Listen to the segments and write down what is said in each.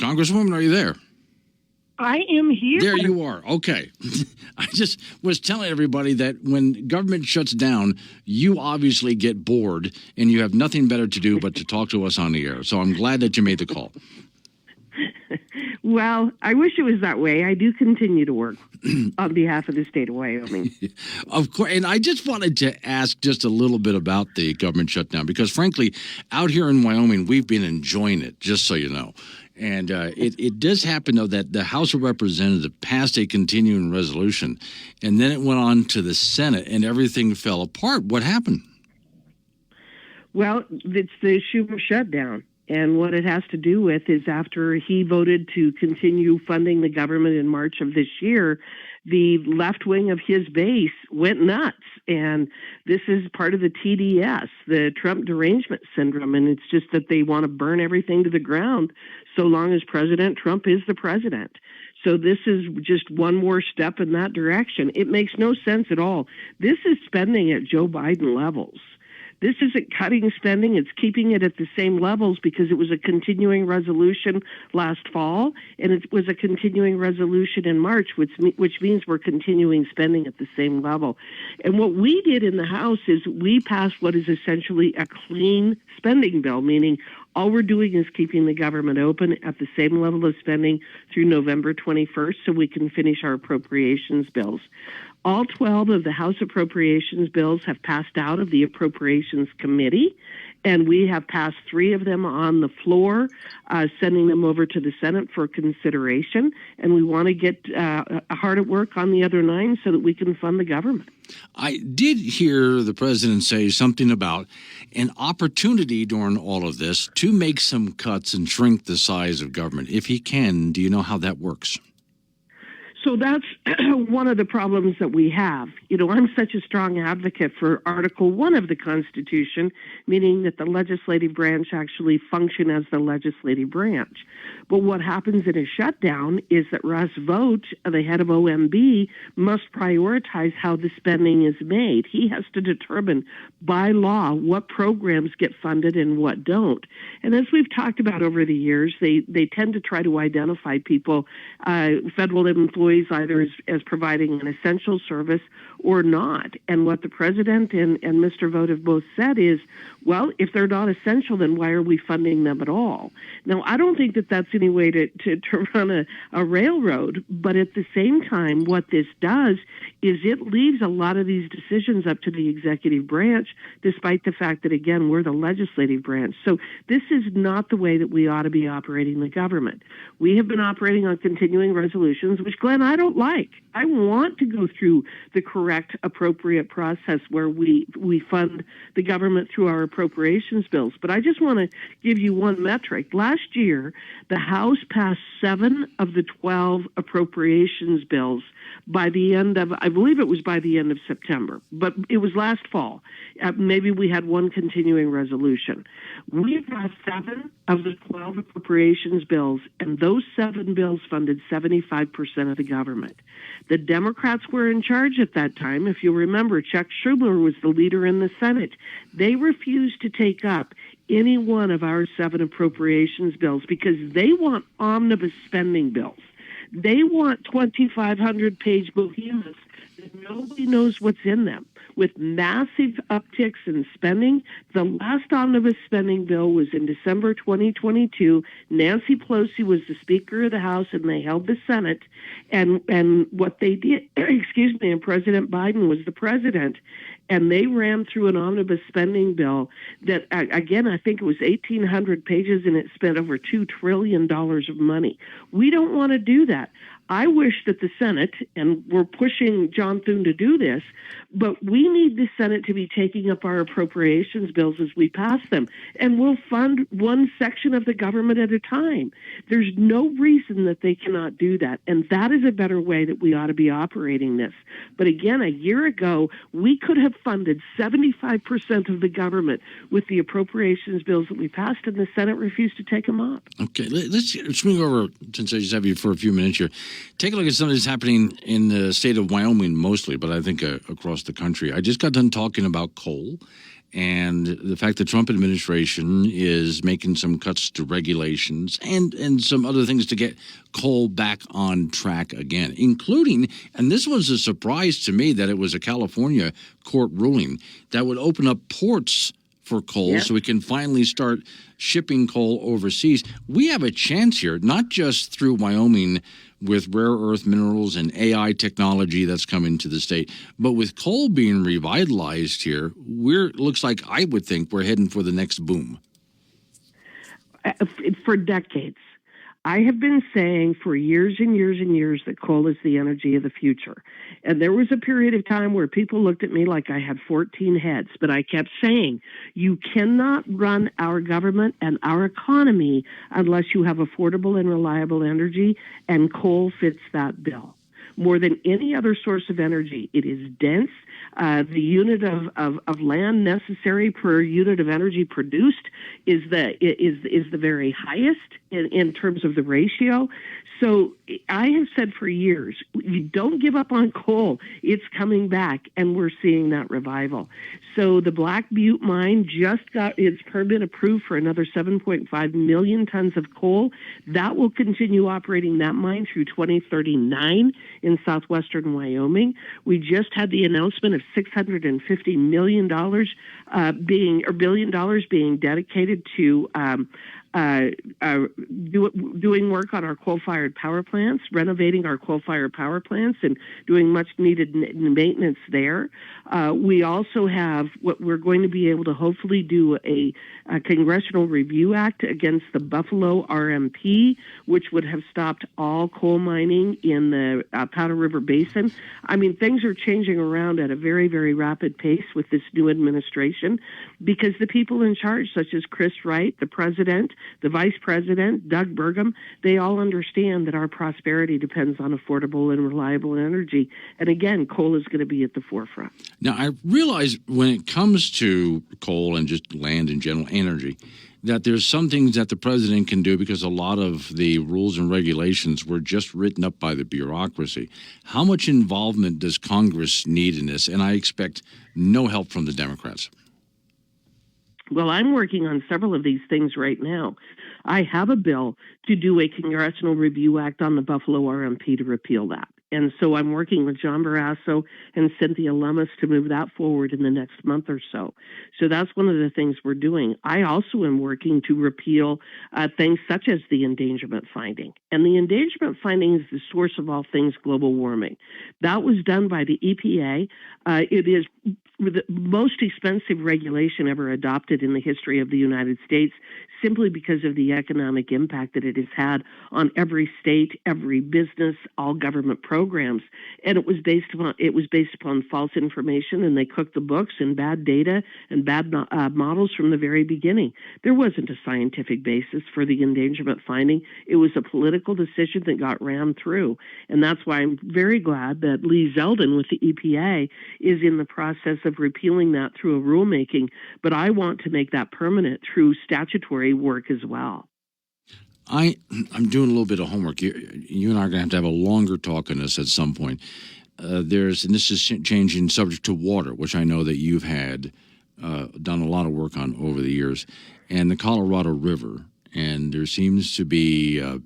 Congresswoman, are you there? I am here. There you are. Okay. I just was telling everybody that when government shuts down, you obviously get bored and you have nothing better to do but to talk to us on the air. So I'm glad that you made the call. Well, I wish it was that way. I do continue to work on behalf of the state of Wyoming. Of course. And I just wanted to ask just a little bit about the government shutdown, because frankly, out here in Wyoming, we've been enjoying it, just so you know. And it does happen, though, that the House of Representatives passed a continuing resolution, and then it went on to the Senate, and everything fell apart. What happened? Well, it's the issue of shutdown. And what it has to do with is after he voted to continue funding the government in March of this year, the left wing of his base went nuts. And this is part of the TDS, the Trump derangement syndrome. And it's just that they want to burn everything to the ground so long as President Trump is the president. So this is just one more step in that direction. It makes no sense at all. This is spending at Joe Biden levels. This isn't cutting spending, it's keeping it at the same levels because it was a continuing resolution last fall, and it was a continuing resolution in March, which means we're continuing spending at the same level. And what we did in the House is we passed what is essentially a clean spending bill, meaning all we're doing is keeping the government open at the same level of spending through November 21st so we can finish our appropriations bills. All 12 of the House appropriations bills have passed out of the Appropriations Committee, and we have passed 3 of them on the floor, sending them over to the Senate for consideration. And we want to get hard at work on the other 9 so that we can fund the government. I did hear the president say something about an opportunity during all of this to make some cuts and shrink the size of government. If he can, do you know how that works? So that's one of the problems that we have. You know, I'm such a strong advocate for Article 1 of the Constitution, meaning that the legislative branch actually function as the legislative branch. But what happens in a shutdown is that Russ Vought, the head of OMB, must prioritize how the spending is made. He has to determine by law what programs get funded and what don't. And as we've talked about over the years, they tend to try to identify people, federal employees, either as providing an essential service or not. And what the president and Mr. Vought have both said is, well, if they're not essential, then why are we funding them at all? Now, I don't think that that's any way to run a railroad, but at the same time, what this does is it leaves a lot of these decisions up to the executive branch, despite the fact that, again, we're the legislative branch. So this is not the way that we ought to be operating the government. We have been operating on continuing resolutions, which, Glenn, I don't like. I want to go through the correct, appropriate process where we fund the government through our appropriations bills. But I just want to give you one metric. Last year, the House passed 7 of the 12 appropriations bills by the end of, I believe it was by the end of September, but it was last fall. Maybe we had one continuing resolution. We passed 7 of the 12 appropriations bills, and those 7 bills funded 75% of the government. The Democrats were in charge at that time. If you remember, Chuck Schumer was the leader in the Senate. They refused to take up any one of our 7 appropriations bills because they want omnibus spending bills. They want 2,500-page behemoths that nobody knows what's in them, with massive upticks in spending. The last omnibus spending bill was in December 2022. Nancy Pelosi was the Speaker of the House, and they held the Senate. And what they did, and President Biden was the president, and they ran through an omnibus spending bill that, again, I think it was 1,800 pages, and it spent over $2 trillion of money. We don't want to do that. I wish that the Senate, and we're pushing John Thune to do this, but we need the Senate to be taking up our appropriations bills as we pass them, and we'll fund one section of the government at a time. There's no reason that they cannot do that, and that is a better way that we ought to be operating this. But again, a year ago, we could have funded 75% of the government with the appropriations bills that we passed, and the Senate refused to take them up. Okay, let's swing over, since I just have you for a few minutes here. Take a look at something that's happening in the state of Wyoming mostly, but I think across the country. I just got done talking about coal and the fact the Trump administration is making some cuts to regulations and some other things to get coal back on track again, including, and this was a surprise to me, that it was a California court ruling that would open up ports for coal so we can finally start shipping coal overseas. We have a chance here, not just through Wyoming with rare earth minerals and AI technology that's coming to the state, but with coal being revitalized here, looks like, I would think, we're heading for the next boom. For decades, I have been saying for years and years and years that coal is the energy of the future. And there was a period of time where people looked at me like I had 14 heads, but I kept saying, you cannot run our government and our economy unless you have affordable and reliable energy, and coal fits that bill. More than any other source of energy, it is dense. The unit of land necessary per unit of energy produced is the very highest in terms of the ratio. So I have said for years, you don't give up on coal. It's coming back, and we're seeing that revival. So the Black Butte mine just got its permit approved for another 7.5 million tons of coal. That will continue operating that mine through 2039 in southwestern Wyoming. We just had the announcement of $650 million billion dollars being dedicated to doing work on our coal-fired power plants, renovating our coal-fired power plants, and doing much-needed maintenance there. We also have what we're going to be able to hopefully do a Congressional Review Act against the Buffalo RMP, which would have stopped all coal mining in the Powder River Basin. I mean, things are changing around at a very, very rapid pace with this new administration, because the people in charge, such as Chris Wright, the president, the vice president, Doug Burgum, they all understand that our prosperity depends on affordable and reliable energy. And again, coal is going to be at the forefront. Now, I realize when it comes to coal and just land in general, energy, that there's some things that the president can do because a lot of the rules and regulations were just written up by the bureaucracy. How much involvement does Congress need in this? And I expect no help from the Democrats. Well, I'm working on several of these things right now. I have a bill to do a Congressional Review Act on the Buffalo RMP to repeal that. And so I'm working with John Barrasso and Cynthia Lummis to move that forward in the next month or so. So that's one of the things we're doing. I also am working to repeal things such as the endangerment finding. And the endangerment finding is the source of all things global warming. That was done by the EPA. It is the most expensive regulation ever adopted in the history of the United States, simply because of the economic impact that it has had on every state, every business, all government programs. And it was based upon false information, and they cooked the books and bad data and bad models from the very beginning. There wasn't a scientific basis for the endangerment finding. It was a political decision that got rammed through. And that's why I'm very glad that Lee Zeldin with the EPA is in the process of repealing that through a rulemaking. But I want to make that permanent through statutory work as well. I'm doing a little bit of homework. You and I are going to have a longer talk on this at some point. And this is changing subject to water, which I know that you've had done a lot of work on over the years, and the Colorado River. And there seems to be, a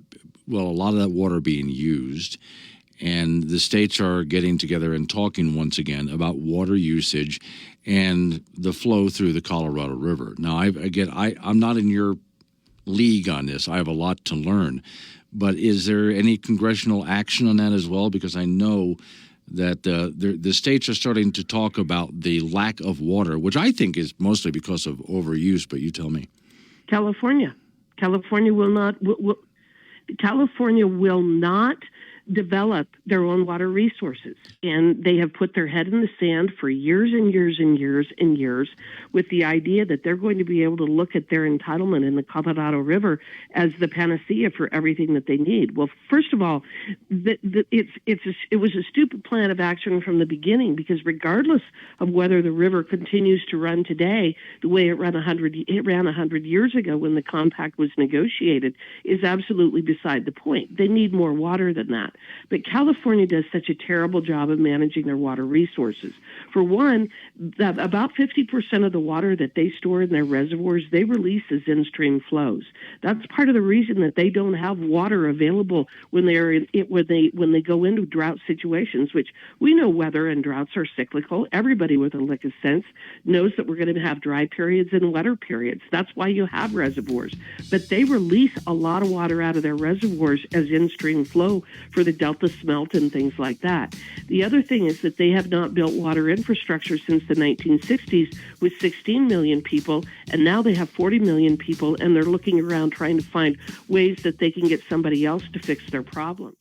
lot of that water being used. And the states are getting together and talking once again about water usage and the flow through the Colorado River. Now, I'm not in your league on this. I have a lot to learn. But is there any congressional action on that as well? Because I know that the states are starting to talk about the lack of water, which I think is mostly because of overuse, but you tell me. California will not develop their own water resources. And they have put their head in the sand for years and years and years and years with the idea that they're going to be able to look at their entitlement in the Colorado River as the panacea for everything that they need. Well, first of all, it was a stupid plan of action from the beginning, because regardless of whether the river continues to run today the way it ran 100 years ago when the compact was negotiated, is absolutely beside the point. They need more water than that. But California does such a terrible job of managing their water resources. For one, about 50% of the water that they store in their reservoirs, they release as in-stream flows. That's part of the reason that they don't have water available when they go into drought situations, which we know weather and droughts are cyclical. Everybody with a lick of sense knows that we're going to have dry periods and wetter periods. That's why you have reservoirs. But they release a lot of water out of their reservoirs as in-stream flow for the delta smelt and things like that. The other thing is that they have not built water infrastructure since the 1960s with 16 million people, and now they have 40 million people, and they're looking around trying to find ways that they can get somebody else to fix their problem.